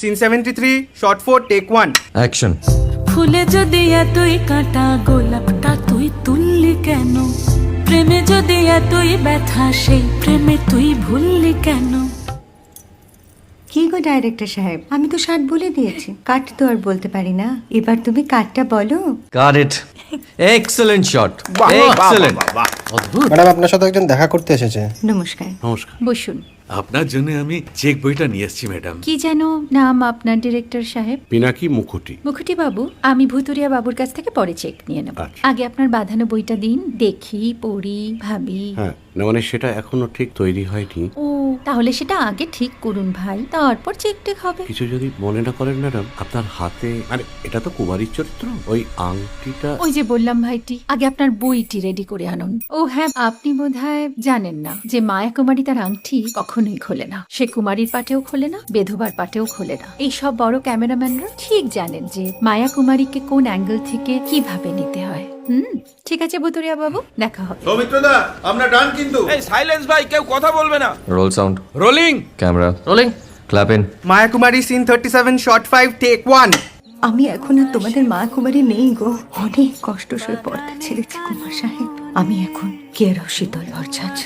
Scene 73 short 4 take 1 action. ফুলে যদি এতই কাঁটা গোলাপটা তুই তুললি কেন? প্রেমে যদি এতই ব্যথা সেই প্রেমে তুই ভুললি কেন? কি গো ডাইরেক্টর সাহেব, আমি তো 60 বলে দিয়েছি, কাট তো আর বলতে পারি না। এবার তুমি কাটটা বলো। Got it. Excellent shot, excellent. Madam আপনার সাথে একজন দেখা করতে এসেছে। নমস্কার। নমস্কার। বসুন। আপনার জন্য আমি চেক বইটা নিয়ে এসেছি ম্যাডাম। কি যেন নাম আপনার ডিরেক্টর সাহেব? পিনাকি মুখোটি। মুখুটি বাবু, আমি ভুতুরিয়া বাবুর কাছ থেকে পরে চেক নিয়ে নেব। আচ্ছা। আগে আপনার বাঁধানো বইটা দিন, দেখি, পড়ি, ভাবি। হ্যাঁ, না মানে সেটা এখনো ঠিক তৈরি হয়নি। ও, তাহলে সেটা আগে ঠিক করুন ভাই, তারপর চেক টেক হবে। কিছু যদি মনে না করেন ম্যাডাম, আপনার হাতে মানে এটা তো কুমারীর চরিত্র, ওই আংটিটা। ওই যে বললাম ভাইটি, আগে আপনার বইটি রেডি করে আনুন। ও হ্যাঁ, আপনি বোধহয় জানেন না যে মায়া কুমারী তার আংটি কখনোই খোলে না। সে কুমারীর পাটেও খোলে না, বেধবার পাটেও খোলে না। এই সব বড় ক্যামেরাম্যানরা ঠিক জানেন যে মায়া কুমারীকে কোন অ্যাঙ্গেল থেকে কিভাবে নিতে হয়। ঠিক আছে ভুতুরিয়া বাবু, দেখা হবে। সৌমিত্রদা আমরা ডান কিন্তু। এই সাইলেন্স ভাই, কেউ কথা বলবে না। Roll sound, rolling. Camera rolling, clap in. Maya Kumari scene 37 shot 5 take 1 আমি এখন আর তোমাদের মা কুমারী নেই গো। অনেক কষ্ট সয়ে পর্দা ছেড়েছি কুমার সাহেব। আমি এখন কেরও শীতল ভরছাছ।